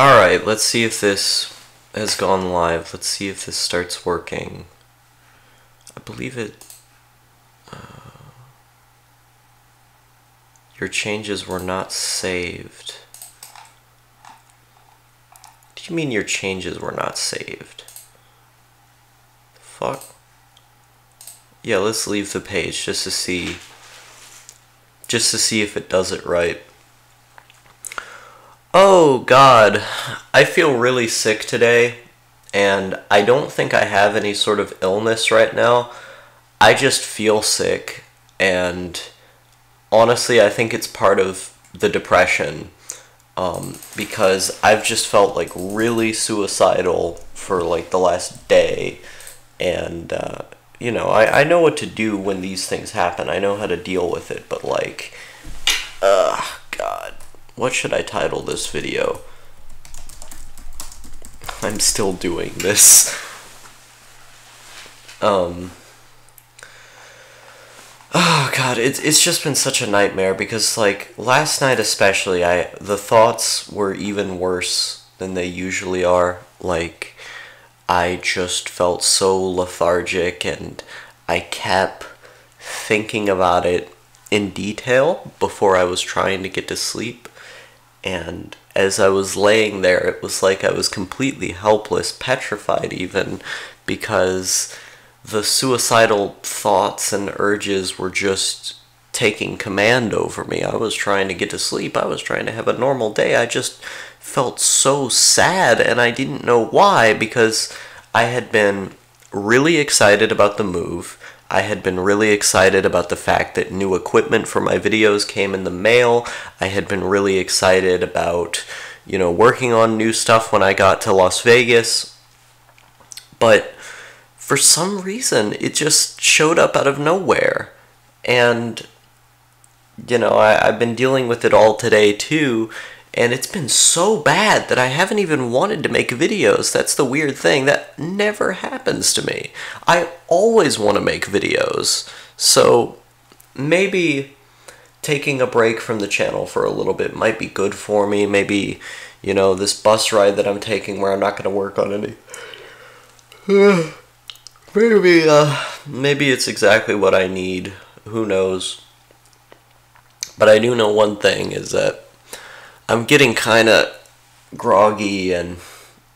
Alright, let's see if this has gone live. Let's see if this starts working. I believe it... your changes were not saved. What do you mean your changes were not saved? The fuck? Yeah, let's leave the page just to see if it does it right. Oh god, I feel really sick today, and I don't think I have any sort of illness right now. I just feel sick, and honestly, I think it's part of the depression, because I've just felt like really suicidal for like the last day, and you know, I know what to do when these things happen. I know how to deal with it, but like, god, what should I title this video? I'm still doing this. Oh god, it's just been such a nightmare because like last night especially, the thoughts were even worse than they usually are. Like I just felt so lethargic and I kept thinking about it in detail before I was trying to get to sleep. And as I was laying there, it was like I was completely helpless, petrified even, because the suicidal thoughts and urges were just taking command over me. I was trying to get to sleep. I was trying to have a normal day. I just felt so sad, and I didn't know why, because I had been really excited about the move. I had been really excited about the fact that new equipment for my videos came in the mail. I had been really excited about, you know, working on new stuff when I got to Las Vegas. But for some reason, it just showed up out of nowhere. And, you know, I've been dealing with it all today too, and it's been so bad that I haven't even wanted to make videos. That's the weird thing. That never happens to me. I always want to make videos. So maybe taking a break from the channel for a little bit might be good for me. Maybe, you know, this bus ride that I'm taking where I'm not going to work on any... maybe it's exactly what I need. Who knows? But I do know one thing is that I'm getting kind of groggy and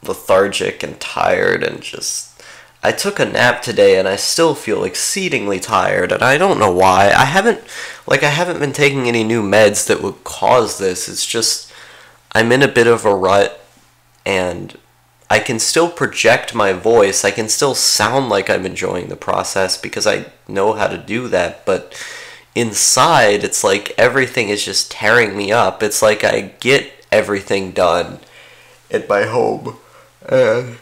lethargic and tired, and just... I took a nap today and I still feel exceedingly tired, and I don't know why. I haven't been taking any new meds that would cause this. It's just I'm in a bit of a rut, and I can still project my voice. I can still sound like I'm enjoying the process because I know how to do that, but inside, it's like everything is just tearing me up. It's like I get everything done at my home, and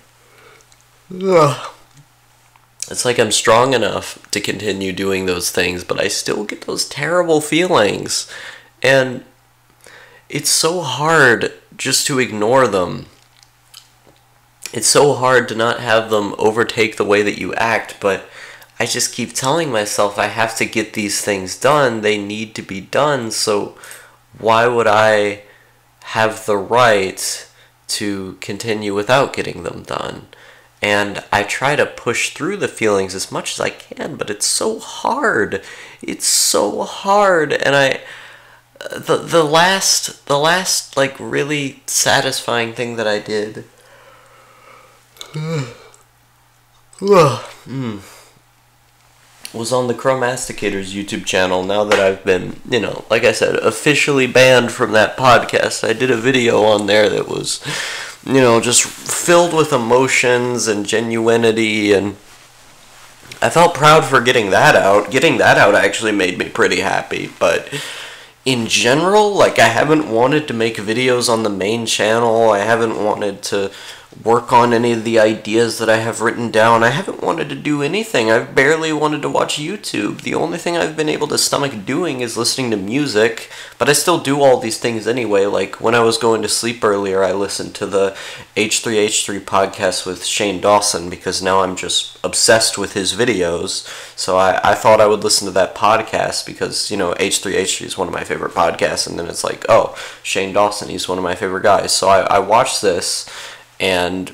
it's like I'm strong enough to continue doing those things, but I still get those terrible feelings, and it's so hard just to ignore them. It's so hard to not have them overtake the way that you act, but I just keep telling myself I have to get these things done. They need to be done, so why would I have the right to continue without getting them done? And I try to push through the feelings as much as I can, but it's so hard. It's so hard, and the last like really satisfying thing that I did was on the Chromasticators YouTube channel. Now that I've been, you know, like I said, officially banned from that podcast, I did a video on there that was, you know, just filled with emotions and genuinity, and I felt proud for getting that out. Getting that out actually made me pretty happy, but in general, like, I haven't wanted to make videos on the main channel. I haven't wanted to work on any of the ideas that I have written down. I haven't wanted to do anything. I've barely wanted to watch YouTube. The only thing I've been able to stomach doing is listening to music, but I still do all these things anyway. Like, when I was going to sleep earlier, I listened to the H3H3 podcast with Shane Dawson, because now I'm just obsessed with his videos. So I thought I would listen to that podcast because, you know, H3H3 is one of my favorite podcasts, and then it's like, oh, Shane Dawson, he's one of my favorite guys. So I watched this, and,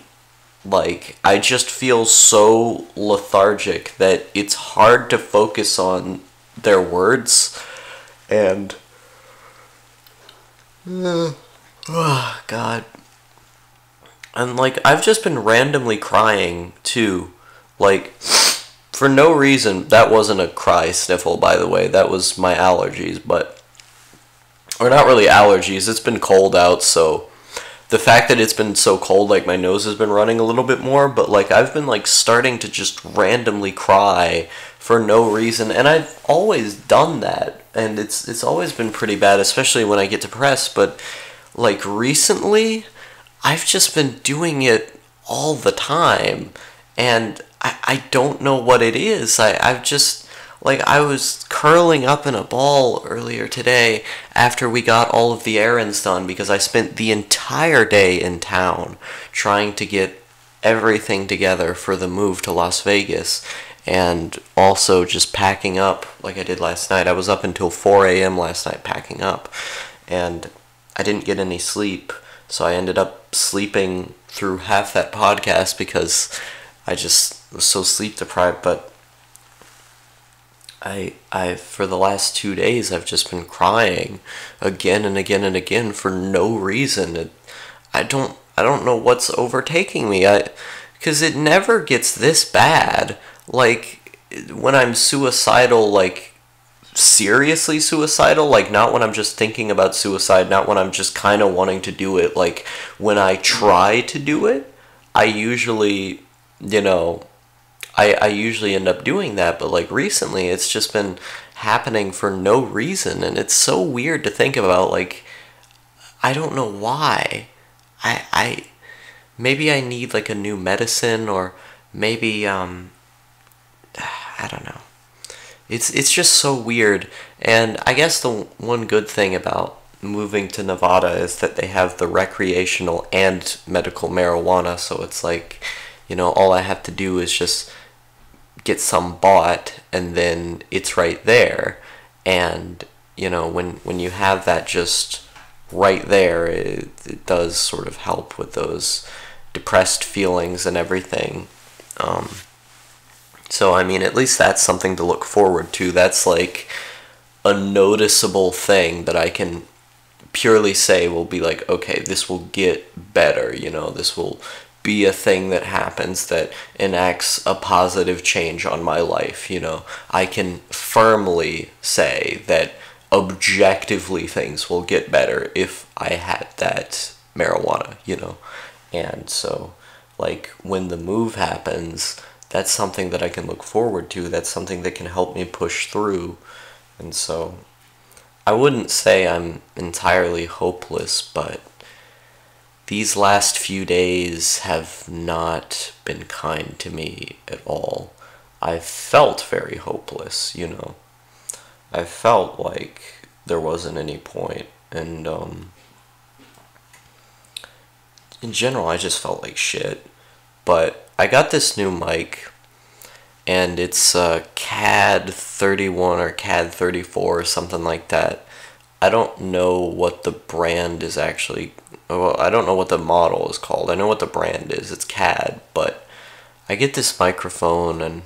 like, I just feel so lethargic that it's hard to focus on their words, and, oh, God. And, like, I've just been randomly crying, too. Like, for no reason. That wasn't a cry sniffle, by the way. That was my allergies, but, or not really allergies. It's been cold out, so the fact that it's been so cold, like, my nose has been running a little bit more, but, like, I've been, like, starting to just randomly cry for no reason, and I've always done that, and it's always been pretty bad, especially when I get depressed, but, like, recently, I've just been doing it all the time, and I don't know what it is. I've just, like, I was curling up in a ball earlier today after we got all of the errands done, because I spent the entire day in town trying to get everything together for the move to Las Vegas, and also just packing up like I did last night. I was up until 4 a.m. last night packing up, and I didn't get any sleep, so I ended up sleeping through half that podcast because I just was so sleep deprived. But I for the last 2 days, I've just been crying again and again and again for no reason. I don't know what's overtaking me. Because it never gets this bad. Like, when I'm suicidal, like, seriously suicidal, like, not when I'm just thinking about suicide, not when I'm just kind of wanting to do it, like, when I try to do it, I usually, you know, I usually end up doing that, but, like, recently it's just been happening for no reason, and it's so weird to think about. Like, I don't know why. Maybe I need, like, a new medicine, or maybe, I don't know. It's just so weird, and I guess the one good thing about moving to Nevada is that they have the recreational and medical marijuana, so it's like, you know, all I have to do is just get some bought, and then it's right there. And, you know, when you have that just right there, it does sort of help with those depressed feelings and everything. So, I mean, at least that's something to look forward to. That's, like, a noticeable thing that I can purely say will be like, okay, this will get better, you know, this will be a thing that happens that enacts a positive change on my life, you know. I can firmly say that objectively things will get better if I had that marijuana, you know. And so, like, when the move happens, that's something that I can look forward to. That's something that can help me push through. And so, I wouldn't say I'm entirely hopeless, but these last few days have not been kind to me at all. I felt very hopeless, you know. I felt like there wasn't any point, and in general, I just felt like shit. But I got this new mic, and it's CAD 31 or CAD 34 or something like that. I don't know what the brand is actually. Well, I don't know what the model is called. I know what the brand is. It's CAD, but I get this microphone, and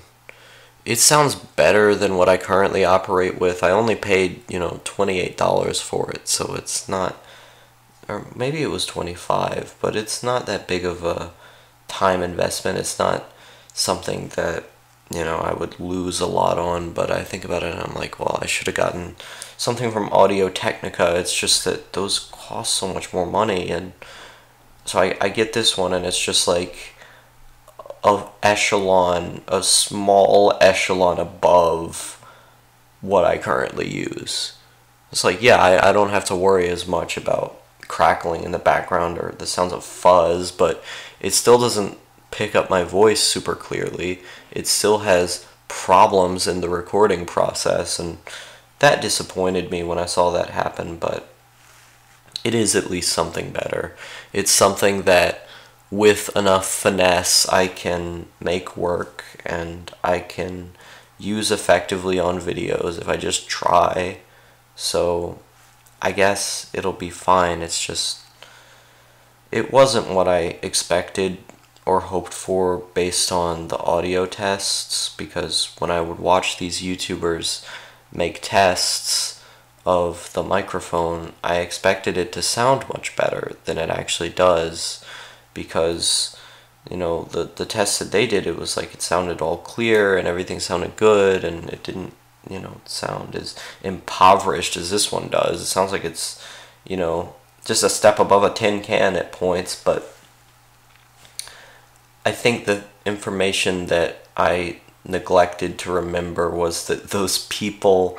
it sounds better than what I currently operate with. I only paid, you know, $28 for it, so it's not, or maybe it was $25, but it's not that big of a time investment. It's not something that, you know, I would lose a lot on, but I think about it and I'm like, well, I should have gotten something from Audio Technica. It's just that those cost so much more money, and so I get this one, and it's just like a small echelon above what I currently use. It's like, yeah, I don't have to worry as much about crackling in the background or the sounds of fuzz, but it still doesn't pick up my voice super clearly. It still has problems in the recording process, and that disappointed me when I saw that happen, but it is at least something better. It's something that with enough finesse I can make work and I can use effectively on videos if I just try. So I guess it'll be fine. It's just, it wasn't what I expected or hoped for based on the audio tests, because when I would watch these YouTubers make tests of the microphone, I expected it to sound much better than it actually does, because you know, the tests that they did, it was like it sounded all clear and everything sounded good, and it didn't, you know, sound as impoverished as this one does. It sounds like it's, you know, just a step above a tin can at points, but I think the information that I neglected to remember was that those people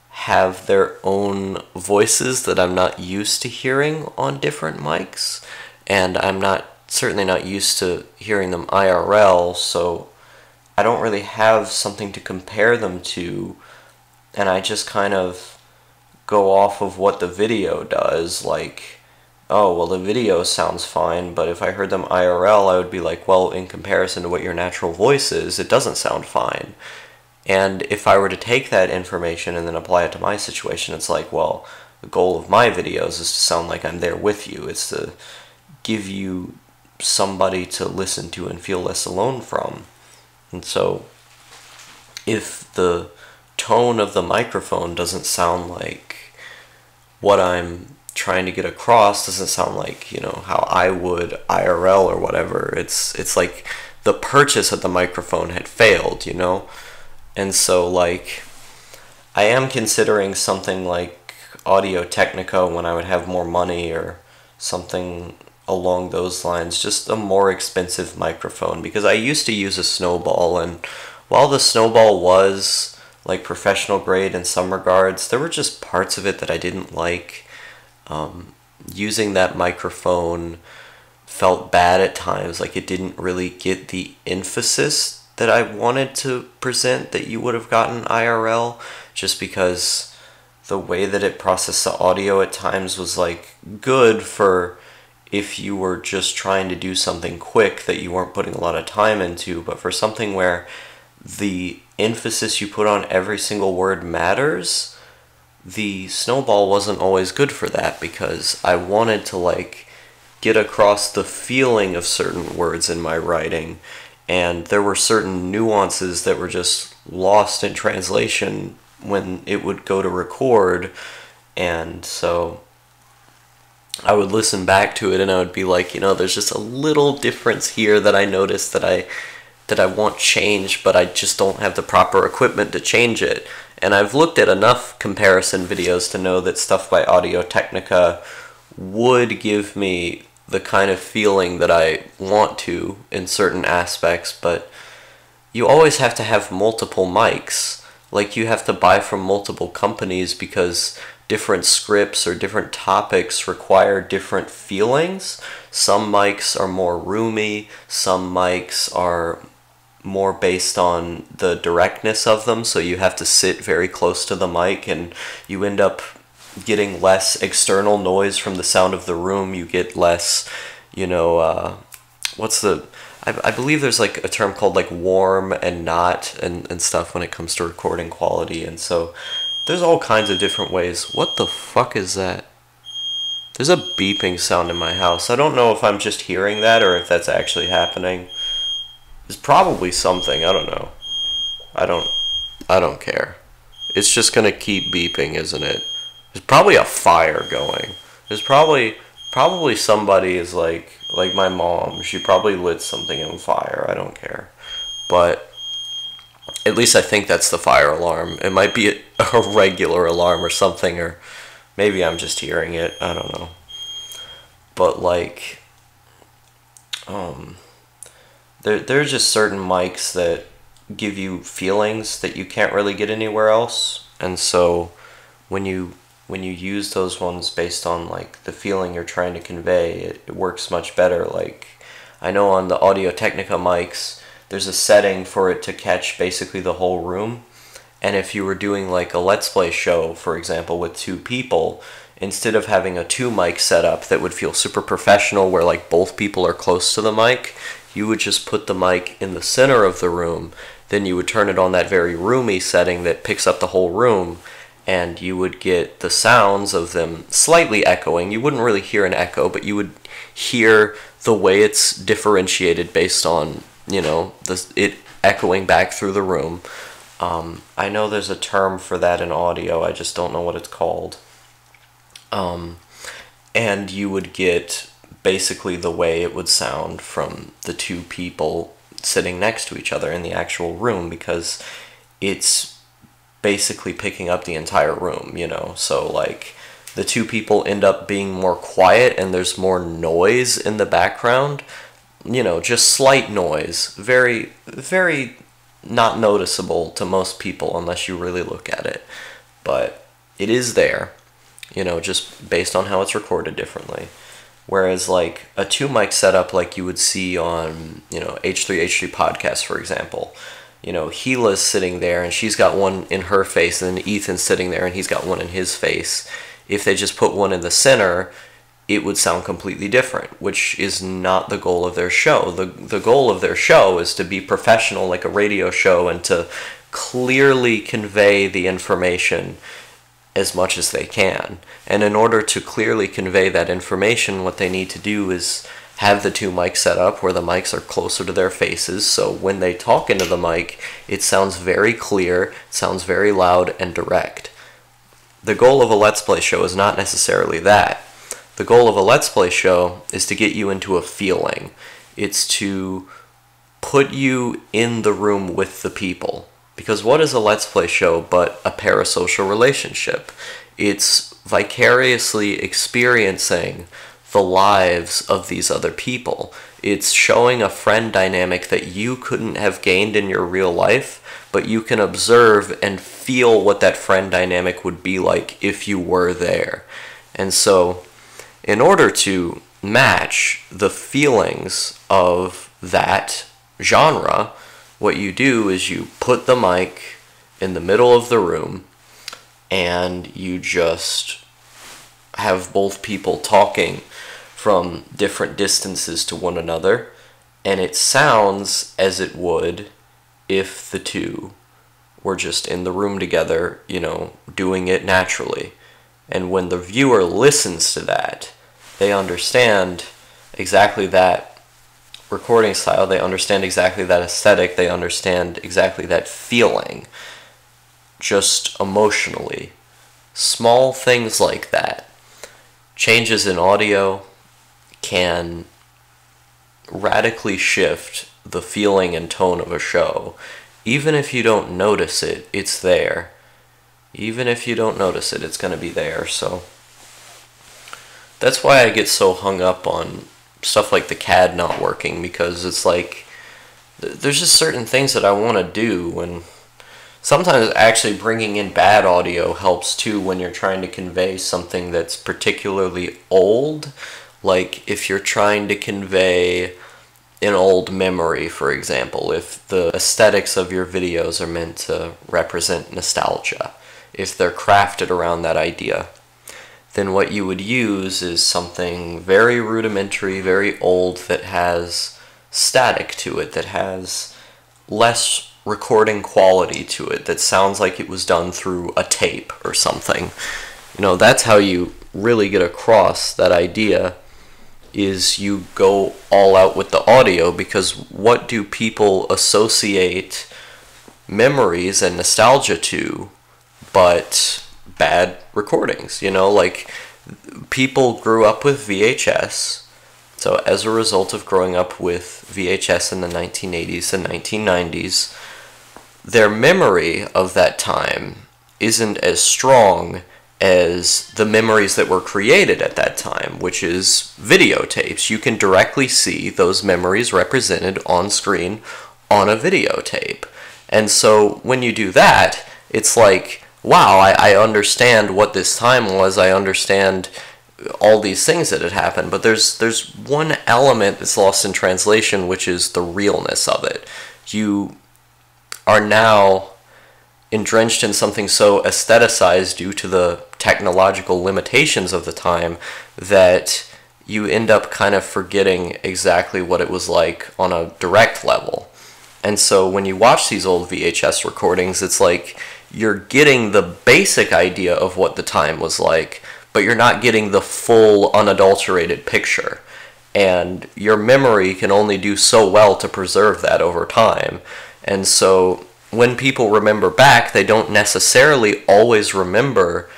have their own voices that I'm not used to hearing on different mics, and I'm certainly not used to hearing them IRL, so I don't really have something to compare them to, and I just kind of go off of what the video does, like, oh, well, the video sounds fine, but if I heard them IRL, I would be like, well, in comparison to what your natural voice is, it doesn't sound fine. And if I were to take that information and then apply it to my situation, it's like, well, the goal of my videos is to sound like I'm there with you. It's to give you somebody to listen to and feel less alone from. And so if the tone of the microphone doesn't sound like what I'm trying to get across, doesn't sound like, you know, how I would IRL or whatever, it's like the purchase of the microphone had failed, you know? And so, like, I am considering something like Audio-Technica when I would have more money, or something along those lines, just a more expensive microphone, because I used to use a Snowball, and while the Snowball was like professional grade in some regards, there were just parts of it that I didn't like. Using that microphone felt bad at times, like it didn't really get the emphasis that I wanted to present that you would have gotten IRL, just because the way that it processed the audio at times was like good for if you were just trying to do something quick that you weren't putting a lot of time into, but for something where the emphasis you put on every single word matters, the Snowball wasn't always good for that, because I wanted to like get across the feeling of certain words in my writing, and there were certain nuances that were just lost in translation when it would go to record, and so I would listen back to it and I would be like, you know, there's just a little difference here that I noticed that I want changed, but I just don't have the proper equipment to change it. And I've looked at enough comparison videos to know that stuff by Audio-Technica would give me the kind of feeling that I want to in certain aspects, but you always have to have multiple mics. Like, you have to buy from multiple companies because different scripts or different topics require different feelings. Some mics are more roomy, some mics are more based on the directness of them, so you have to sit very close to the mic and you end up getting less external noise from the sound of the room. You get less, you know, I believe there's like a term called like warm and not and stuff when it comes to recording quality, and so there's all kinds of different ways. What the fuck is that? There's a beeping sound in my house. I don't know if I'm just hearing that or if that's actually happening. It's probably something, I don't know. I don't care. It's just gonna keep beeping, isn't it? There's probably a fire going. There's probably somebody is like my mom. She probably lit something on fire. I don't care. But at least I think that's the fire alarm. It might be a regular alarm or something, or maybe I'm just hearing it. I don't know. But like, there are just certain mics that give you feelings that you can't really get anywhere else. And so when you when you use those ones based on like the feeling you're trying to convey, it works much better. Like I know on the Audio-Technica mics, there's a setting for it to catch basically the whole room. And if you were doing like a Let's Play show, for example, with two people, instead of having a 2-mic setup that would feel super professional where like both people are close to the mic, you would just put the mic in the center of the room. Then you would turn it on that very roomy setting that picks up the whole room, and you would get the sounds of them slightly echoing. You wouldn't really hear an echo, but you would hear the way it's differentiated based on, you know, it echoing back through the room. I know there's a term for that in audio, I just don't know what it's called. And you would get basically the way it would sound from the two people sitting next to each other in the actual room, because it's basically picking up the entire room, you know. So like the two people end up being more quiet and there's more noise in the background, you know, just slight noise, very, very not noticeable to most people unless you really look at it, but it is there, you know, just based on how it's recorded differently. Whereas like a 2-mic setup like you would see on, you know, H3H3 podcast, for example, you know, Gila's sitting there and she's got one in her face, and then Ethan's sitting there and he's got one in his face. If they just put one in the center, it would sound completely different, which is not the goal of their show. The goal of their show is to be professional like a radio show and to clearly convey the information as much as they can. And in order to clearly convey that information, what they need to do is have the 2-mic set up where the mics are closer to their faces, so when they talk into the mic, it sounds very clear, it sounds very loud and direct. The goal of a Let's Play show is not necessarily that. The goal of a Let's Play show is to get you into a feeling. It's to put you in the room with the people. Because what is a Let's Play show but a parasocial relationship? It's vicariously experiencing the lives of these other people. It's showing a friend dynamic that you couldn't have gained in your real life, but you can observe and feel what that friend dynamic would be like if you were there. And so, in order to match the feelings of that genre, what you do is you put the mic in the middle of the room and you just have both people talking from different distances to one another, and it sounds as it would if the two were just in the room together, you know, doing it naturally. And when the viewer listens to that, they understand exactly that recording style, they understand exactly that aesthetic, they understand exactly that feeling, just emotionally. Small things like that, changes in audio, can radically shift the feeling and tone of a show. Even if you don't notice it, it's there. Even if you don't notice it, it's going to be there. So that's why I get so hung up on stuff like the CAD not working, because it's like there's just certain things that I want to do, and sometimes actually bringing in bad audio helps too when you're trying to convey something that's particularly old. Like if you're trying to convey an old memory, for example, if the aesthetics of your videos are meant to represent nostalgia, if they're crafted around that idea, then what you would use is something very rudimentary, very old, that has static to it, that has less recording quality to it, that sounds like it was done through a tape or something. You know, that's how you really get across that idea, is you go all out with the audio, because what do people associate memories and nostalgia to but bad recordings? You know, like people grew up with VHS, so as a result of growing up with VHS in the 1980s and 1990s, their memory of that time isn't as strong as the memories that were created at that time, which is videotapes. You can directly see those memories represented on screen on a videotape. And so when you do that, it's like wow, I understand what this time was, I understand all these things that had happened, but there's one element that's lost in translation, which is the realness of it. You are now drenched in something so aestheticized due to the technological limitations of the time that you end up kind of forgetting exactly what it was like on a direct level. And so when you watch these old VHS recordings, it's like you're getting the basic idea of what the time was like, but you're not getting the full unadulterated picture. And your memory can only do so well to preserve that over time. And so when people remember back, they don't necessarily always remember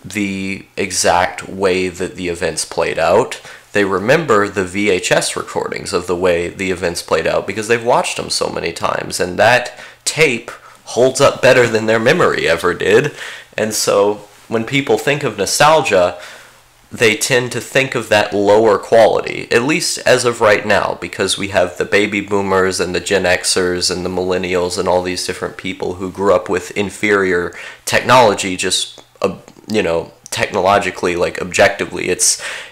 the exact way that the events played out. They remember the VHS recordings of the way the events played out because they've watched them so many times, and that tape holds up better than their memory ever did. And so when people think of nostalgia, they tend to think of that lower quality, at least as of right now, because we have the baby boomers and the Gen Xers and the millennials and all these different people who grew up with inferior technology, just, technologically, like, objectively.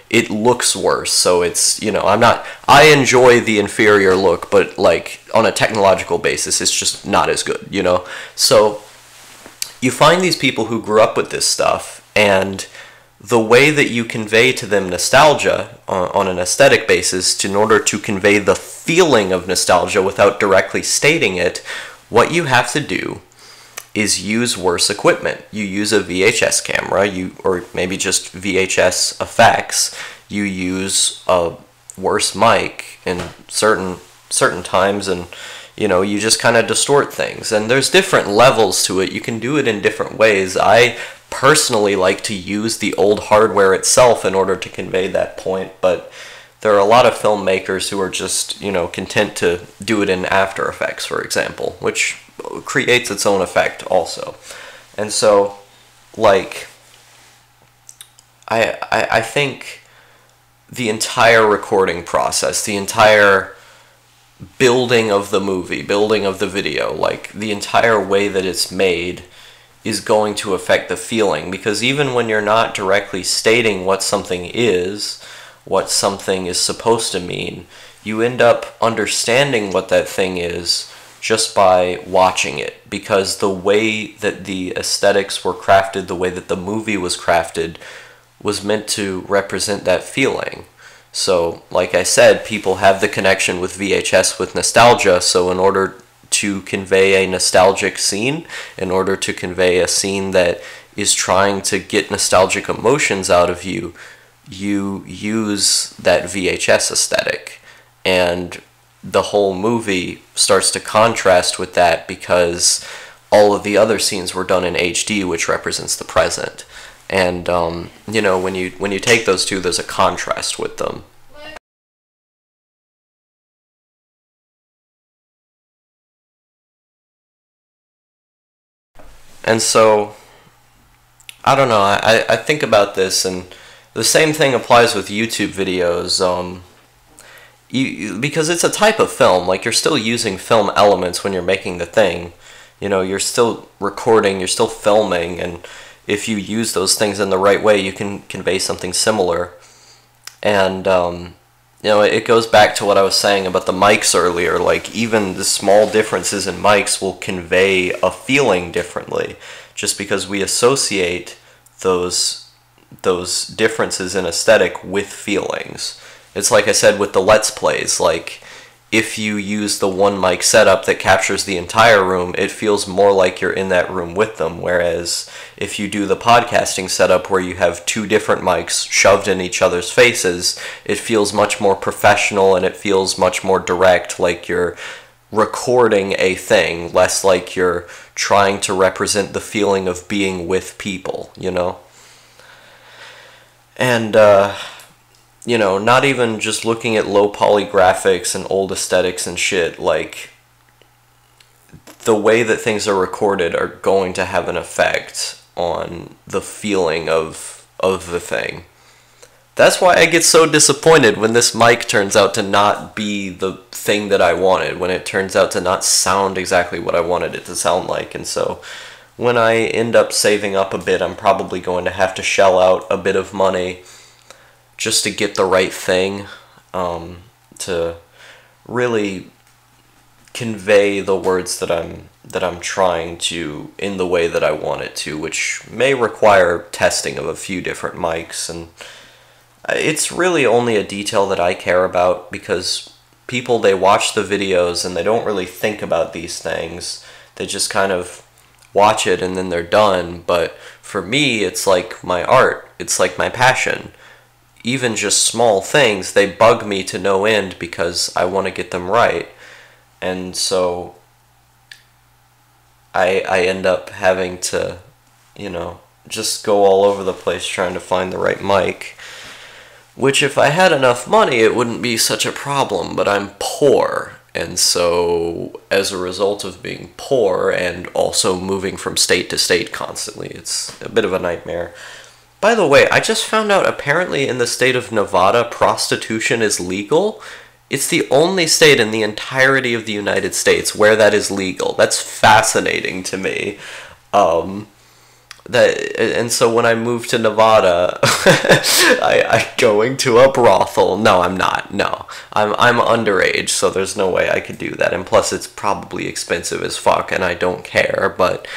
It looks worse, so it's, I enjoy the inferior look, but, like, on a technological basis, it's just not as good, So you find these people who grew up with this stuff, and the way that you convey to them nostalgia on an aesthetic basis, in order to convey the feeling of nostalgia without directly stating it, what you have to do is use worse equipment. You use a VHS camera, or maybe just VHS effects. You use a worse mic in certain times, and you just kind of distort things. And there's different levels to it. You can do it in different ways. I personally like to use the old hardware itself in order to convey that point, but there are a lot of filmmakers who are just, content to do it in After Effects, for example, which creates its own effect also. And so, like, I think the entire recording process, the entire building of the movie, building of the video, like, the entire way that it's made is going to affect the feeling, because even when you're not directly stating what something is, what something is supposed to mean, you end up understanding what that thing is just by watching it, because the way that the aesthetics were crafted, the way that the movie was crafted, was meant to represent that feeling. So, like I said, people have the connection with VHS with nostalgia, so in order to convey a nostalgic scene, in order to convey a scene that is trying to get nostalgic emotions out of you, you use that VHS aesthetic. And the whole movie starts to contrast with that because all of the other scenes were done in HD, which represents the present. And, when you take those two, there's a contrast with them. And so, I don't know, I think about this, and the same thing applies with YouTube videos, because it's a type of film. Like, you're still using film elements when you're making the thing. You're still recording, you're still filming, and if you use those things in the right way, you can convey something similar. And, it goes back to what I was saying about the mics earlier. Like, even the small differences in mics will convey a feeling differently, just because we associate those differences in aesthetic with feelings. It's like I said with the Let's Plays, like, if you use the one mic setup that captures the entire room, it feels more like you're in that room with them, whereas if you do the podcasting setup where you have two different mics shoved in each other's faces, it feels much more professional and it feels much more direct, like you're recording a thing, less like you're trying to represent the feeling of being with people, And, not even just looking at low poly graphics and old aesthetics and shit, like, the way that things are recorded are going to have an effect on the feeling of the thing. That's why I get so disappointed when this mic turns out to not be the thing that I wanted, when it turns out to not sound exactly what I wanted it to sound like. And so when I end up saving up a bit, I'm probably going to have to shell out a bit of money just to get the right thing, to really convey the words that I'm trying to in the way that I want it to, which may require testing of a few different mics, and it's really only a detail that I care about because people, they watch the videos and they don't really think about these things. They just kind of watch it and then they're done. But for me, it's like my art. It's like my passion. Even just small things, they bug me to no end because I want to get them right. And so I end up having to, just go all over the place trying to find the right mic. Which, if I had enough money, it wouldn't be such a problem, but I'm poor. And so, as a result of being poor and also moving from state to state constantly, it's a bit of a nightmare. By the way, I just found out apparently in the state of Nevada, prostitution is legal. It's the only state in the entirety of the United States where that is legal. That's fascinating to me. And so when I moved to Nevada, I going to a brothel. No, I'm not. No, I'm underage, so there's no way I could do that. And plus, it's probably expensive as fuck, and I don't care. But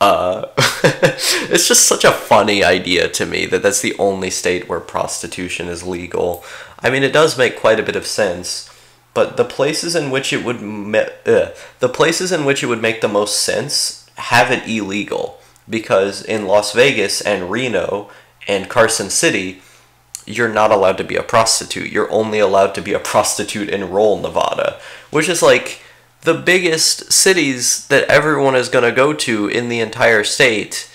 it's just such a funny idea to me that that's the only state where prostitution is legal. I mean, it does make quite a bit of sense. But the places in which it would make the most sense have it illegal. Because in Las Vegas and Reno and Carson City, you're not allowed to be a prostitute. You're only allowed to be a prostitute in Roll, Nevada, which is like the biggest cities that everyone is going to go to in the entire state.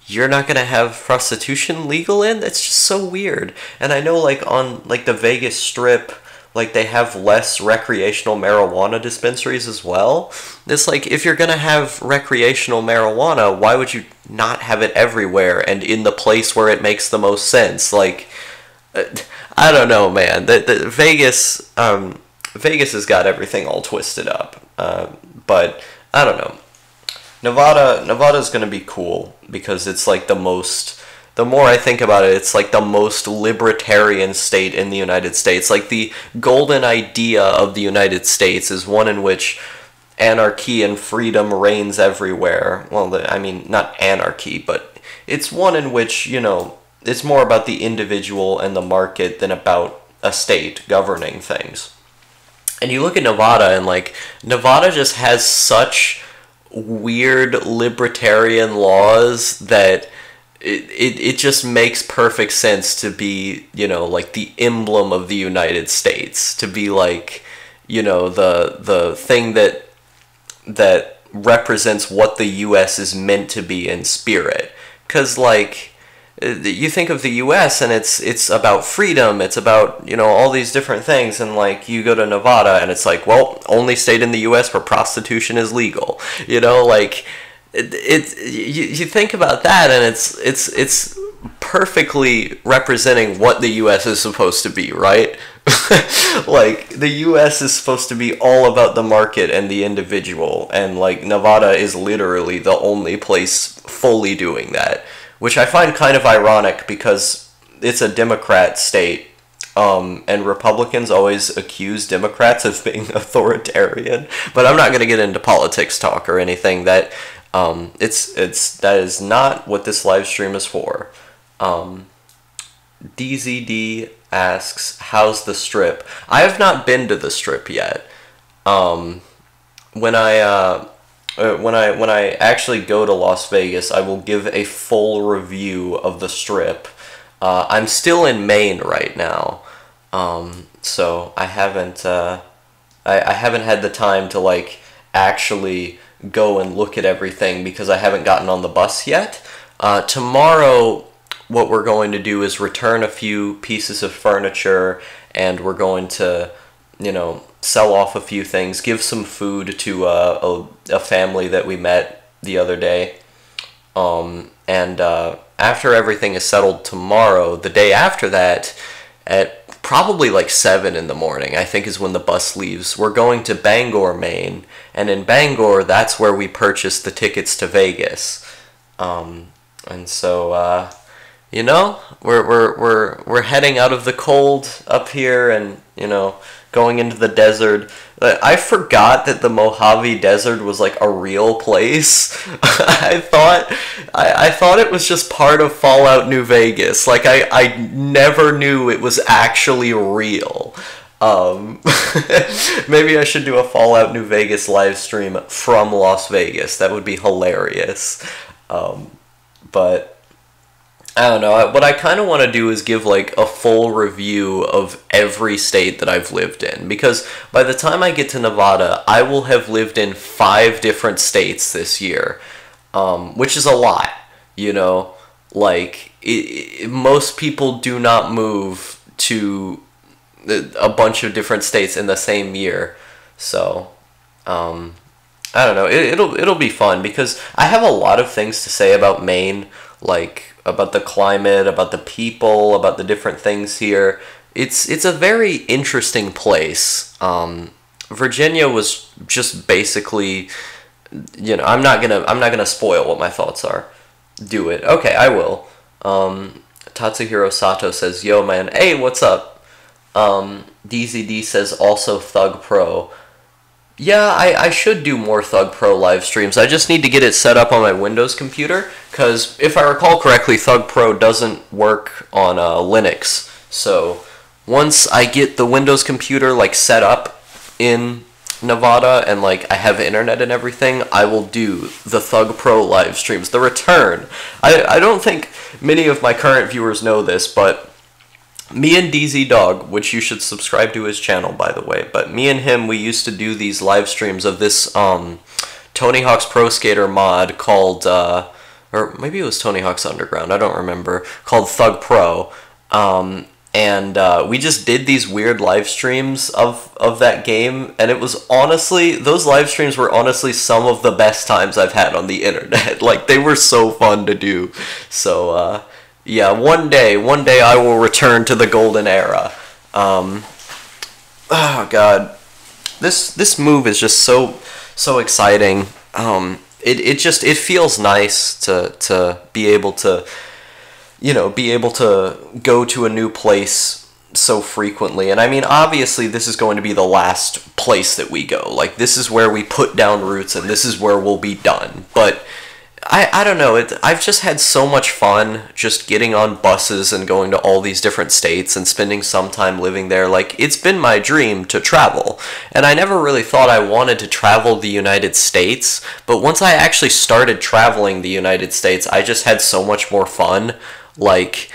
You're not going to have prostitution legal in? That's just so weird. And I know like on like the Vegas Strip, like they have less recreational marijuana dispensaries as well. It's like, if you're gonna have recreational marijuana, why would you not have it everywhere and in the place where it makes the most sense? Like, I don't know, man. The Vegas has got everything all twisted up. But I don't know. Nevada's gonna be cool because it's like the more I think about it, it's like the most libertarian state in the United States. Like, the golden idea of the United States is one in which anarchy and freedom reigns everywhere. Well, I mean, not anarchy, but it's one in which, it's more about the individual and the market than about a state governing things. And you look at Nevada, and, like, Nevada just has such weird libertarian laws that it just makes perfect sense to be, like the emblem of the United States, to be like, the thing that represents what the U.S. is meant to be in spirit. Because, like, you think of the U.S. and it's about freedom, it's about, all these different things, and, like, you go to Nevada and it's like, well, only state in the U.S. where prostitution is legal, like... You think about that, and it's perfectly representing what the U.S. is supposed to be, right? Like, the U.S. is supposed to be all about the market and the individual, and, like, Nevada is literally the only place fully doing that, which I find kind of ironic because it's a Democrat state, and Republicans always accuse Democrats of being authoritarian, but I'm not going to get into politics talk or anything. That that is not what this live stream is for. DZD asks, how's the Strip? I have not been to the Strip yet. When I actually go to Las Vegas, I will give a full review of the Strip. I'm still in Maine right now, so I haven't had the time to, like, actually go and look at everything because I haven't gotten on the bus yet. Tomorrow, what we're going to do is return a few pieces of furniture, and we're going to, sell off a few things, give some food to a family that we met the other day. And after everything is settled tomorrow, the day after that, at probably like 7 in the morning, I think is when the bus leaves, we're going to Bangor, Maine. And in Bangor, that's where we purchased the tickets to Vegas. And so, we're heading out of the cold up here, and going into the desert. I forgot that the Mojave Desert was like a real place. I thought it was just part of Fallout New Vegas. Like I never knew it was actually real. Maybe I should do a Fallout New Vegas live stream from Las Vegas. That would be hilarious. But I don't know. What I kind of want to do is give like a full review of every state that I've lived in, because by the time I get to Nevada, I will have lived in 5 different states this year, which is a lot. Like most people do not move to a bunch of different states in the same year, so I don't know. It'll be fun because I have a lot of things to say about Maine, like about the climate, about the people, about the different things here. It's a very interesting place. Virginia was just basically, I'm not gonna spoil what my thoughts are. Do it. Okay, I will. Tatsuhiro Sato says, "Yo man, hey, what's up?" DZD says also Thug Pro. Yeah, I should do more Thug Pro live streams. I just need to get it set up on my Windows computer, because if I recall correctly, Thug Pro doesn't work on Linux. So once I get the Windows computer like set up in Nevada and like I have internet and everything, I will do the Thug Pro live streams. The return. I don't think many of my current viewers know this, but me and DZ Dog, which you should subscribe to his channel, by the way, but me and him, we used to do these live streams of this Tony Hawk's Pro Skater mod called, or maybe it was Tony Hawk's Underground, I don't remember, called Thug Pro, and we just did these weird live streams of that game, and it was honestly, those live streams were honestly some of the best times I've had on the internet. Like, they were so fun to do. So, yeah, one day I will return to the golden era. Oh god, this move is just so exciting. It feels nice to be able to, go to a new place so frequently. And I mean, obviously this is going to be the last place that we go. Like, this is where we put down roots and this is where we'll be done. But I don't know, I've just had so much fun just getting on buses and going to all these different states and spending some time living there. Like, it's been my dream to travel, and I never really thought I wanted to travel the United States, but once I actually started traveling the United States, I just had so much more fun. Like,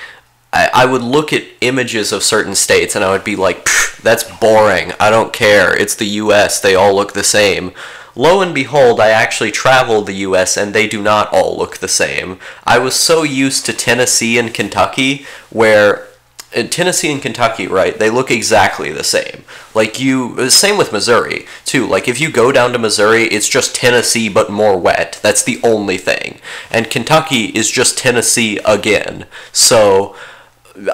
I would look at images of certain states and I would be like, that's boring, I don't care, it's the US, they all look the same. Lo and behold, I actually traveled the US and they do not all look the same. I was so used to Tennessee and Kentucky, where Tennessee and Kentucky, right, they look exactly the same. Like, same with Missouri, too. Like, if you go down to Missouri, it's just Tennessee but more wet. That's the only thing. And Kentucky is just Tennessee again. So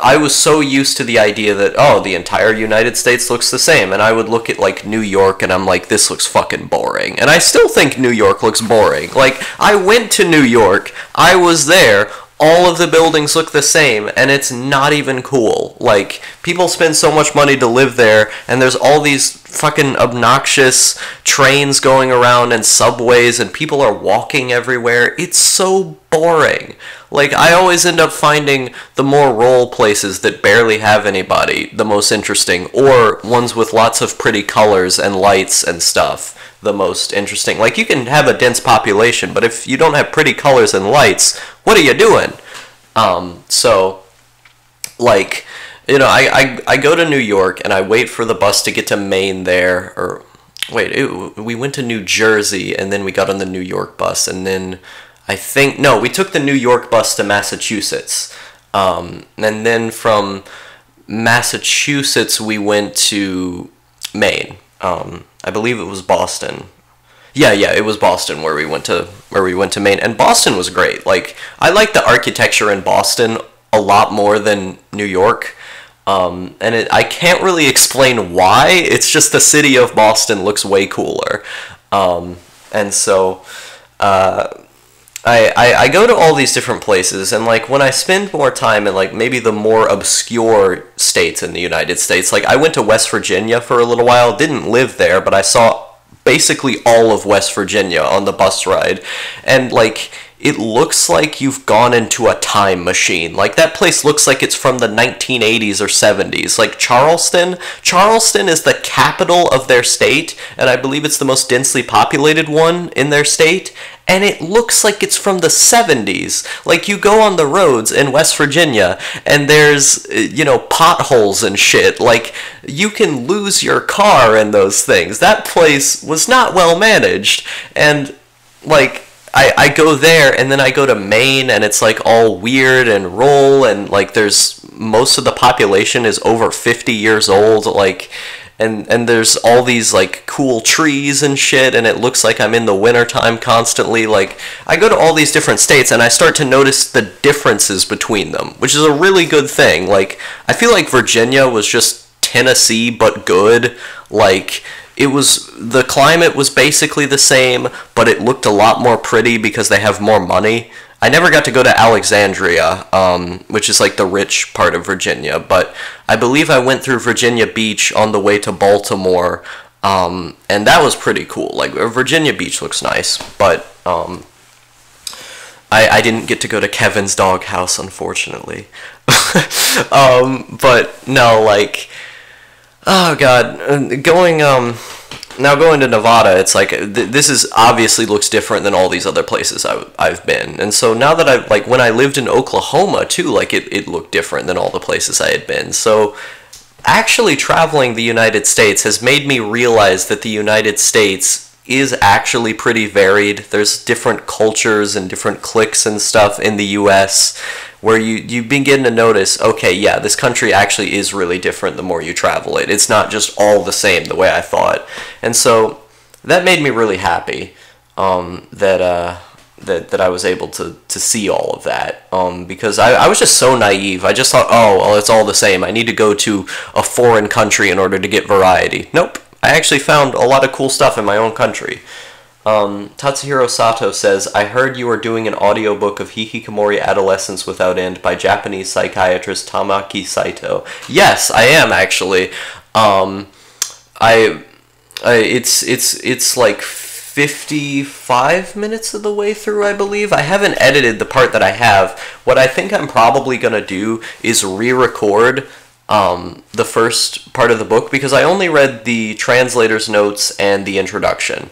I was so used to the idea that, oh, the entire United States looks the same, and I would look at, like, New York, and I'm like, this looks fucking boring. And I still think New York looks boring. Like, I went to New York, I was there, all of the buildings look the same, and it's not even cool. Like, people spend so much money to live there, and there's all these fucking obnoxious trains going around and subways, and people are walking everywhere. It's so boring. Like, I always end up finding the more rural places that barely have anybody the most interesting, or ones with lots of pretty colors and lights and stuff the most interesting. Like, you can have a dense population, but if you don't have pretty colors and lights, what are you doing? So, like, I go to New York, and I wait for the bus to get to Maine there, or, wait, we went to New Jersey, and then we got on the New York bus, and then we took the New York bus to Massachusetts, and then from Massachusetts we went to Maine. I believe it was Boston. Yeah, it was Boston where we went to Maine, and Boston was great. Like, I like the architecture in Boston a lot more than New York, and I can't really explain why. It's just the city of Boston looks way cooler, and so. I go to all these different places, and like when I spend more time in like maybe the more obscure states in the United States, like I went to West Virginia for a little while, didn't live there, but I saw basically all of West Virginia on the bus ride, and like it looks like you've gone into a time machine. Like that place looks like it's from the 1980s or 70s. Like Charleston is the capital of their state, and I believe it's the most densely populated one in their state, and it looks like it's from the 70s. Like you go on the roads in West Virginia and there's potholes and shit. Like you can lose your car in those things. That place was not well managed, and like I go there, and then I go to Maine, and it's like all weird and rural, and like there's most of the population is over 50 years old, like, and there's all these like cool trees and shit, and it looks like I'm in the wintertime constantly. Like I go to all these different states, and I start to notice the differences between them, which is a really good thing. Like I feel like Virginia was just Tennessee but good. Like the climate was basically the same, but it looked a lot more pretty because they have more money. I never got to go to Alexandria, which is like the rich part of Virginia, but I believe I went through Virginia Beach on the way to Baltimore, and that was pretty cool. Like Virginia Beach looks nice, but I didn't get to go to Kevin's Doghouse, unfortunately. But no, like, oh god, going to Nevada, it's like this is obviously looks different than all these other places I've been, and so now that I like when I lived in Oklahoma too, like it looked different than all the places I had been. So actually traveling the United States has made me realize that the United States is actually pretty varied. There's different cultures and different cliques and stuff in the US where you begin to notice, okay, yeah, this country actually is really different the more you travel it. It's not just all the same the way I thought. And so that made me really happy that I was able to see all of that, because I was just so naive. I just thought, oh, well, it's all the same. I need to go to a foreign country in order to get variety. Nope. I actually found a lot of cool stuff in my own country. Tatsuhiro Sato says, I heard you are doing an audiobook of Hikikomori Adolescence Without End by Japanese psychiatrist Tamaki Saito. Yes, I am actually. It's like 55 minutes of the way through, I believe. I haven't edited the part that I have. What I think I'm probably gonna do is re-record the first part of the book, because I only read the translator's notes and the introduction.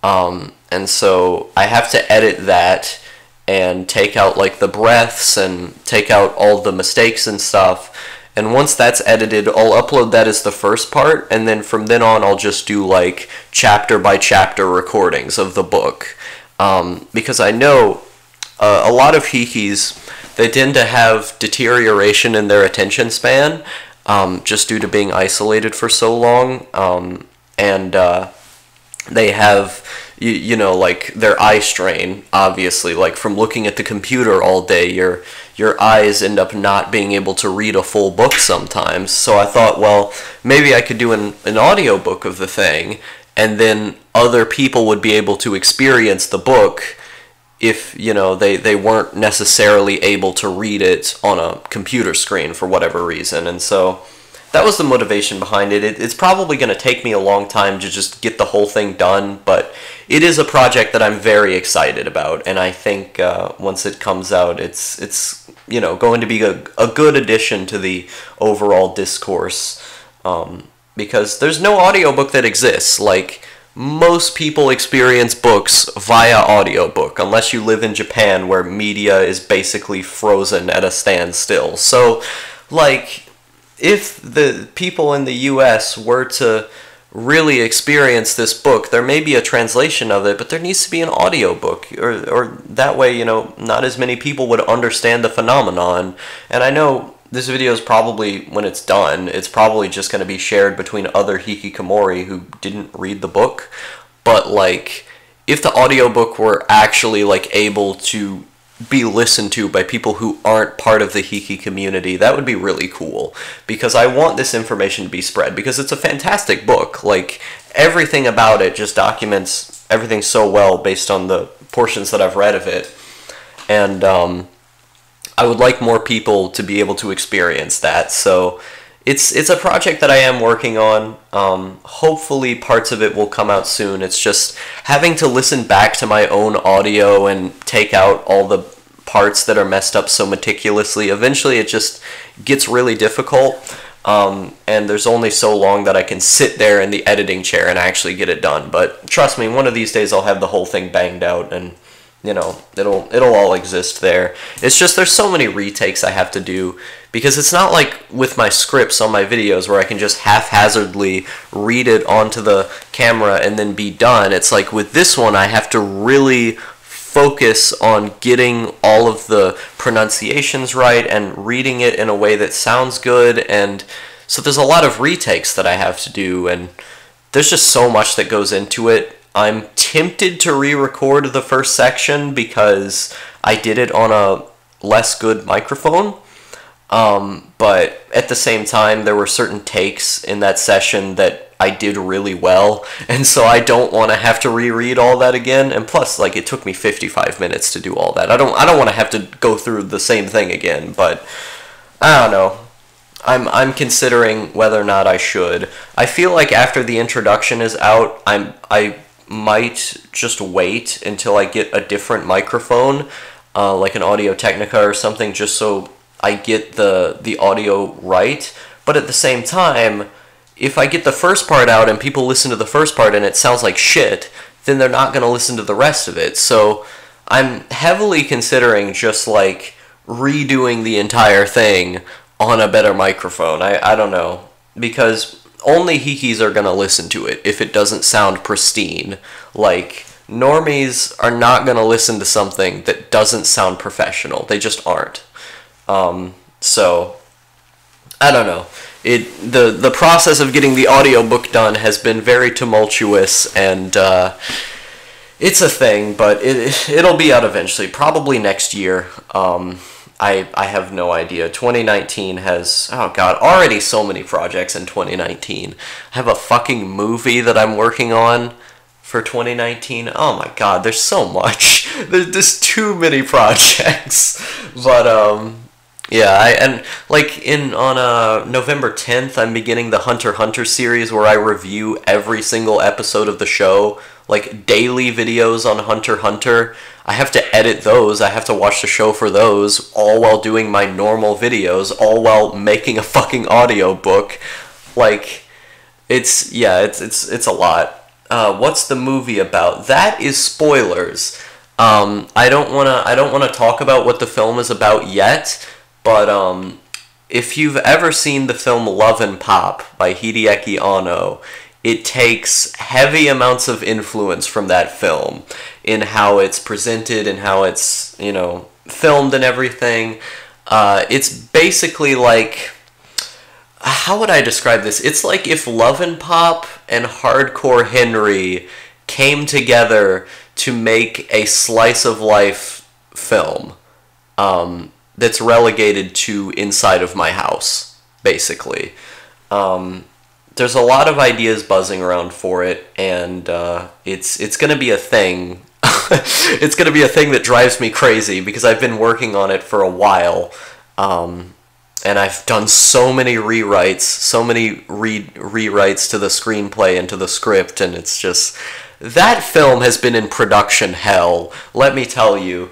And so I have to edit that and take out like the breaths and take out all the mistakes and stuff. And once that's edited, I'll upload that as the first part, and then from then on I'll just do like chapter by chapter recordings of the book. Because I know a lot of hikis, they tend to have deterioration in their attention span, just due to being isolated for so long, and they have, like their eye strain, obviously, like from looking at the computer all day, your eyes end up not being able to read a full book sometimes. So I thought, well, maybe I could do an audiobook of the thing, and then other people would be able to experience the book if, they weren't necessarily able to read it on a computer screen for whatever reason. And so that was the motivation behind it. It's probably going to take me a long time to just get the whole thing done, but it is a project that I'm very excited about, and I think once it comes out, it's going to be a good addition to the overall discourse, because there's no audiobook that exists. Like, most people experience books via audiobook, unless you live in Japan, where media is basically frozen at a standstill. So, like, if the people in the US were to really experience this book, there may be a translation of it, but there needs to be an audiobook, or that way, not as many people would understand the phenomenon. And I know this video is probably, when it's done, it's probably just going to be shared between other hikikomori who didn't read the book, but like, if the audiobook were actually like able to be listened to by people who aren't part of the hiki community, that would be really cool, because I want this information to be spread, because it's a fantastic book. Like, everything about it just documents everything so well based on the portions that I've read of it. and I would like more people to be able to experience that. So it's a project that I am working on. Hopefully parts of it will come out soon. It's just having to listen back to my own audio and take out all the parts that are messed up so meticulously. Eventually it just gets really difficult. And there's only so long that I can sit there in the editing chair and actually get it done. But trust me, one of these days I'll have the whole thing banged out, and you know, it'll all exist there. It's just there's so many retakes I have to do, because it's not like with my scripts on my videos where I can just haphazardly read it onto the camera and then be done. It's like with this one I have to really focus on getting all of the pronunciations right and reading it in a way that sounds good, and so there's a lot of retakes that I have to do, and there's just so much that goes into it. I'm tempted to re-record the first section because I did it on a less good microphone, but at the same time there were certain takes in that session that I did really well, and so I don't want to have to reread all that again. And plus, like, it took me 55 minutes to do all that. I don't want to have to go through the same thing again. But I don't know. I'm considering whether or not I should. I feel like after the introduction is out, I might just wait until I get a different microphone, like an Audio-Technica or something, just so I get the audio right. But at the same time, if I get the first part out and people listen to the first part and it sounds like shit, then they're not going to listen to the rest of it. So I'm heavily considering just like redoing the entire thing on a better microphone. I don't know, because only hikis are going to listen to it if it doesn't sound pristine. Like, normies are not going to listen to something that doesn't sound professional. They just aren't. So I don't know. The process of getting the audiobook done has been very tumultuous, and it's a thing, but it'll be out eventually, probably next year. I have no idea. 2019 has, oh god, already so many projects in 2019. I have a fucking movie that I'm working on for 2019. Oh my god, there's so much. There's too many projects. But yeah, and like on November 10th, I'm beginning the Hunter x Hunter series where I review every single episode of the show, like daily videos on Hunter x Hunter. I have to edit those, I have to watch the show for those, all while doing my normal videos, all while making a fucking audiobook. Like, it's a lot. What's the movie about? That is spoilers. I don't wanna talk about what the film is about yet. But if you've ever seen the film Love and Pop by Hideaki Anno, it takes heavy amounts of influence from that film in how it's presented and how it's, you know, filmed and everything. It's basically like, how would I describe this? It's like if Love and Pop and Hardcore Henry came together to make a slice of life film. That's relegated to inside of my house, basically. There's a lot of ideas buzzing around for it, and it's going to be a thing. It's going to be a thing that drives me crazy, because I've been working on it for a while, and I've done so many rewrites, so many rewrites to the screenplay and to the script, and it's just... That film has been in production hell, let me tell you.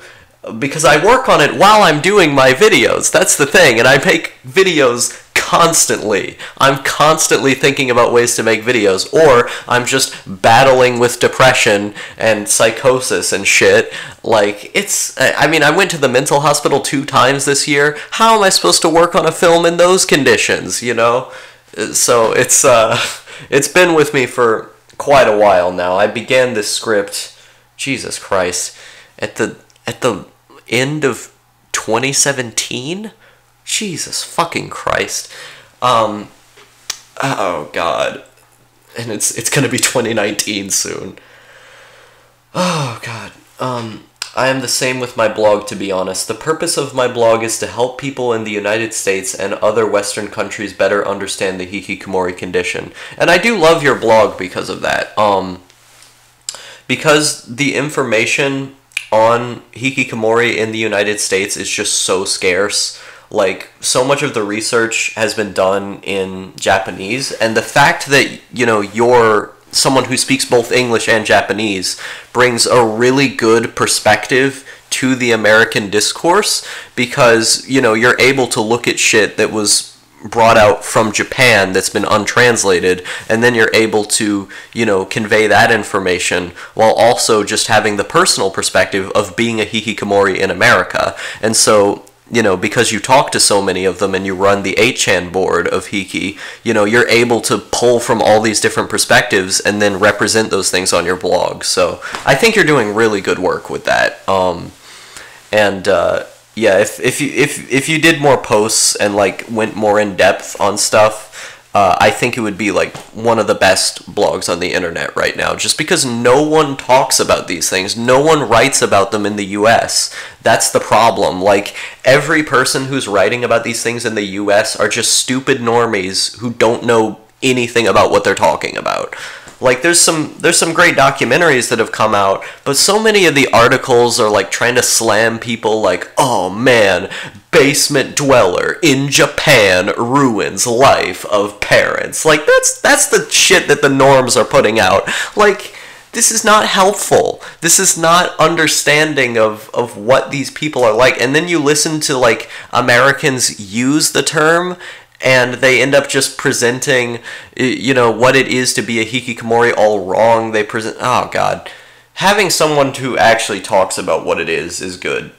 Because I work on it while I'm doing my videos. That's the thing. And I make videos constantly. I'm constantly thinking about ways to make videos. Or I'm just battling with depression and psychosis and shit. Like, it's... I mean, I went to the mental hospital 2 times this year. How am I supposed to work on a film in those conditions, you know? So it's been with me for quite a while now. I began this script, Jesus Christ, at the end of 2017? Jesus fucking Christ. Oh god. And it's gonna be 2019 soon. Oh god. I am the same with my blog, to be honest. The purpose of my blog is to help people in the United States and other Western countries better understand the hikikomori condition. And I do love your blog because of that. Because the information on hikikomori in the United States is just so scarce. Like, so much of the research has been done in Japanese, and the fact that, you know, you're someone who speaks both English and Japanese brings a really good perspective to the American discourse, because, you know, you're able to look at shit that was brought out from Japan that's been untranslated, and then you're able to, you know, convey that information while also just having the personal perspective of being a hikikomori in America. And so, you know, because you talk to so many of them and you run the 8chan board of Hiki, you know, you're able to pull from all these different perspectives and then represent those things on your blog. So I think you're doing really good work with that. Yeah, if you did more posts and like went more in depth on stuff, I think it would be like one of the best blogs on the internet right now, just because no one talks about these things. No one writes about them in the US. That's the problem. Like, every person who's writing about these things in the US are just stupid normies who don't know anything about what they're talking about. Like, there's some great documentaries that have come out, but so many of the articles are like trying to slam people like, oh man, basement dweller in Japan ruins life of parents. Like, that's the shit that the norms are putting out. Like, this is not helpful. This is not understanding of what these people are like. And then you listen to like Americans use the term, and they end up just presenting, you know, what it is to be a hikikomori all wrong. They present, oh god. Having someone who actually talks about what it is good.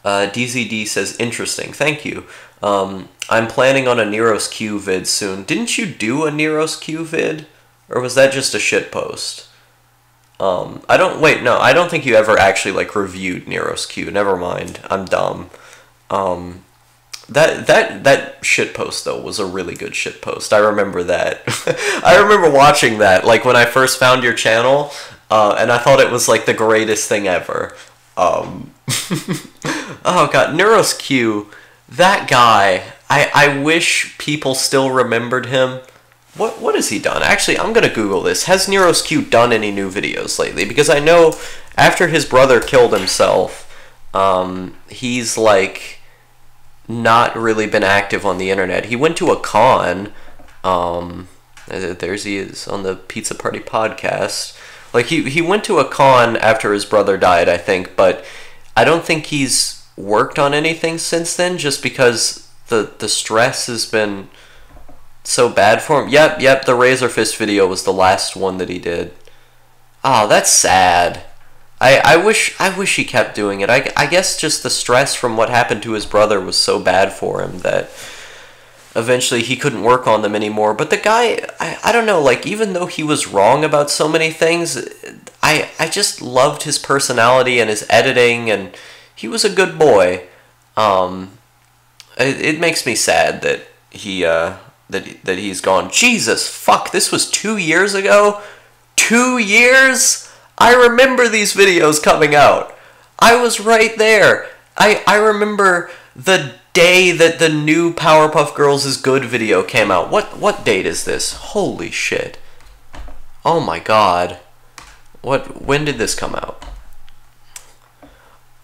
DZD says, interesting, thank you. I'm planning on a Neros Q vid soon. Didn't you do a Neros Q vid? Or was that just a shitpost? I don't think you ever actually, like, reviewed Neros Q. Never mind, I'm dumb. That shitpost, though, was a really good shitpost. I remember that. I remember watching that, like, when I first found your channel, and I thought it was, like, the greatest thing ever. Oh, god, Neros Q, that guy, I wish people still remembered him. What has he done? Actually, I'm gonna Google this. Has Neros Q done any new videos lately? Because I know after his brother killed himself, he's, like, not really been active on the internet. He went to a con, there's he is on the Pizza Party podcast. Like, he went to a con after his brother died, I think, but I don't think he's worked on anything since then, just because the stress has been so bad for him. Yep, the Razor Fist video was the last one that he did. Oh, that's sad. I wish he kept doing it. I guess just the stress from what happened to his brother was so bad for him that eventually he couldn't work on them anymore. But the guy, I don't know, like, even though he was wrong about so many things, I just loved his personality and his editing, and he was a good boy. It makes me sad that that he's gone. Jesus, fuck, this was 2 years ago? 2 years? I remember these videos coming out. I was right there. I remember the day that the new Powerpuff Girls is Good video came out. What date is this? Holy shit. Oh my god. When did this come out?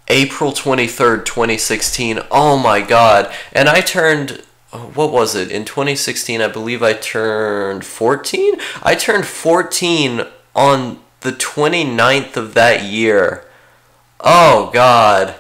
April 23rd, 2016. Oh my god. And I turned, what was it? In 2016, I believe I turned 14? I turned 14 on the 29th of that year. Oh god.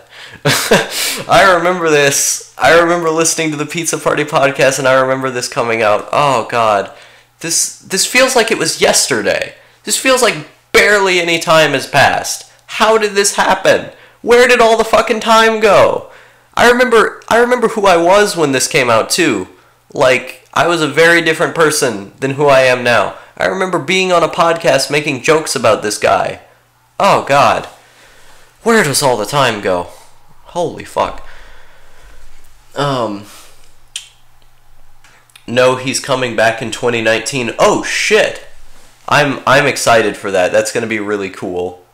I remember this. I remember listening to the Pizza Party podcast, and I remember this coming out. Oh god. This feels like it was yesterday. This feels like barely any time has passed. How did this happen? Where did all the fucking time go? I remember who I was when this came out too. Like, I was a very different person than who I am now. I remember being on a podcast making jokes about this guy. Oh god. Where does all the time go? Holy fuck. No, he's coming back in 2019. Oh shit. I'm excited for that. That's going to be really cool.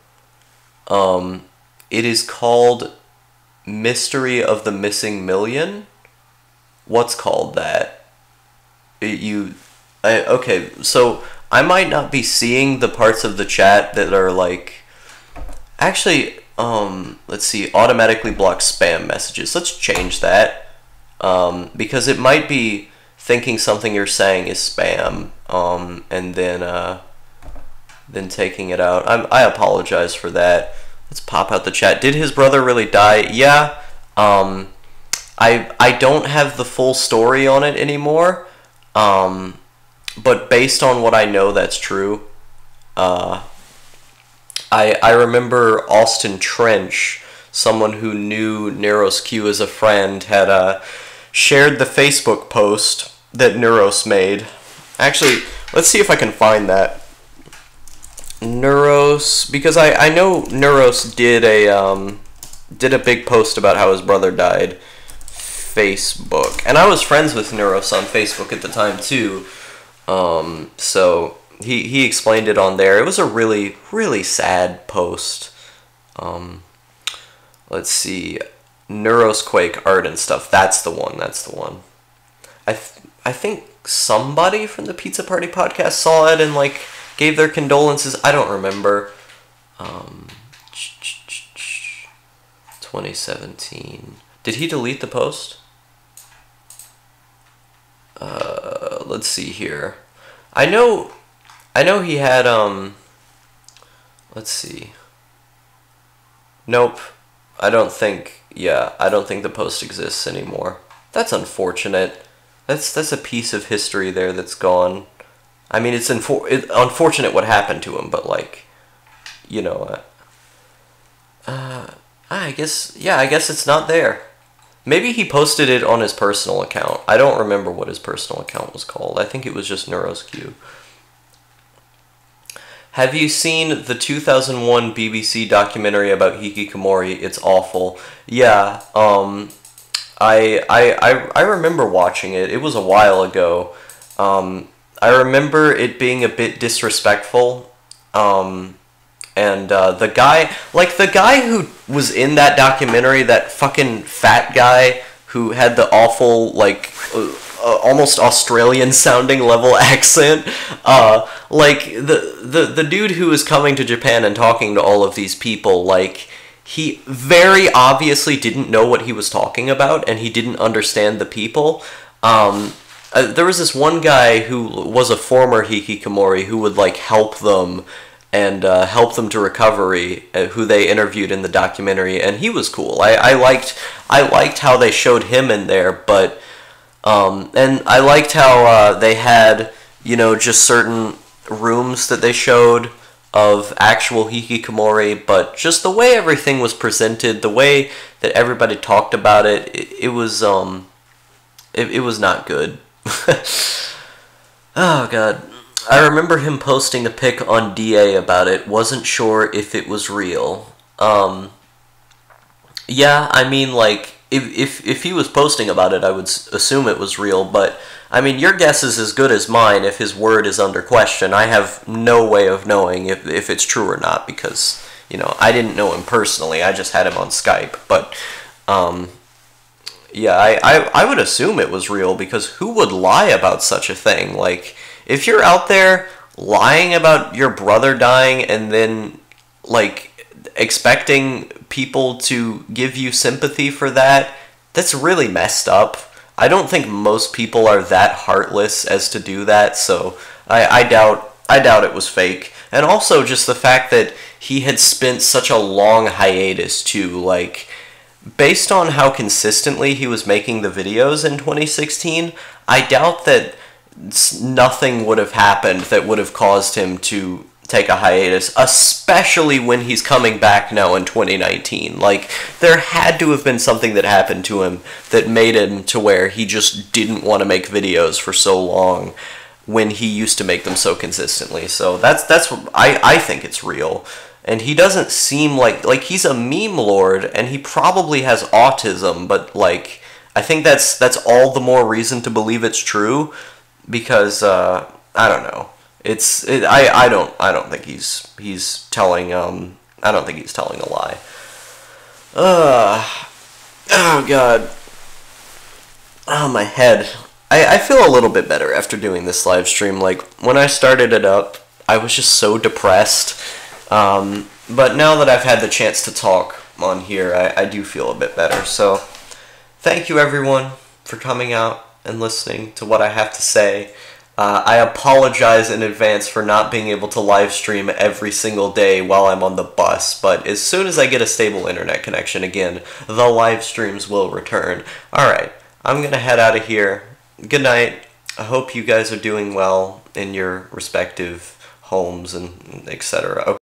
It is called Mystery of the Missing Million. What's called that? Okay, so I might not be seeing the parts of the chat that are like Actually, let's see, automatically block spam messages. Let's change that. Because it might be thinking something you're saying is spam, and then taking it out. I apologize for that. Let's pop out the chat. Did his brother really die? Yeah. I don't have the full story on it anymore. But based on what I know, that's true. I remember Austin Trench, someone who knew Neuros Q as a friend, had shared the Facebook post that Neuros made. Actually, let's see if I can find that. Neuros, because I know Neuros did a big post about how his brother died. Facebook, and I was friends with Neuros on Facebook at the time too. So he explained it on there. It was a really, really sad post. Let's see, Neuros Quake art and stuff. That's the one. That's the one. I think somebody from the Pizza Party podcast saw it and like gave their condolences. I don't remember. 2017. Did he delete the post? Let's see here. I know he had, let's see. Nope. I don't think the post exists anymore. That's unfortunate. That's a piece of history there that's gone. I mean, it's unfortunate what happened to him, but like, you know, I guess it's not there. Maybe he posted it on his personal account. I don't remember what his personal account was called. I think it was just NeurosQ. Have you seen the 2001 BBC documentary about Hikikomori? It's awful. Yeah, I remember watching it. It was a while ago. I remember it being a bit disrespectful. And the guy who was in that documentary, that fucking fat guy who had the awful, like, almost Australian sounding level accent, like, the dude who was coming to Japan and talking to all of these people, like, he very obviously didn't know what he was talking about, and he didn't understand the people. There was this one guy who was a former Hikikomori who would, like, help them and help them to recovery, who they interviewed in the documentary, and he was cool. I liked how they showed him in there, but and I liked how they had, you know, just certain rooms that they showed of actual hikikomori, but just the way everything was presented, the way that everybody talked about it, it was not good. Oh god. I remember him posting a pic on DA about it. Wasn't sure if it was real. Yeah, I mean, like, if he was posting about it, I would assume it was real, but, I mean, your guess is as good as mine if his word is under question. I have no way of knowing if it's true or not, because, you know, I didn't know him personally, I just had him on Skype, but, yeah, I would assume it was real, because who would lie about such a thing? Like, if you're out there lying about your brother dying and then, like, expecting people to give you sympathy for that, that's really messed up. I don't think most people are that heartless as to do that, so I doubt it was fake. And also just the fact that he had spent such a long hiatus too, like, based on how consistently he was making the videos in 2016, I doubt that nothing would have happened that would have caused him to take a hiatus, especially when he's coming back now in 2019. Like, there had to have been something that happened to him that made him to where he just didn't want to make videos for so long when he used to make them so consistently. So that's what I think it's real. And he doesn't seem like he's a meme lord, and he probably has autism, but, like, I think that's all the more reason to believe it's true. Because I don't know. I don't think he's telling I don't think he's telling a lie. Oh god. Oh, my head. I feel a little bit better after doing this live stream. Like, when I started it up, I was just so depressed. But now that I've had the chance to talk on here, I do feel a bit better. So thank you everyone for coming out and listening to what I have to say. I apologize in advance for not being able to live stream every single day while I'm on the bus, but as soon as I get a stable internet connection again, the live streams will return. Alright, I'm gonna head out of here. Good night. I hope you guys are doing well in your respective homes and etc.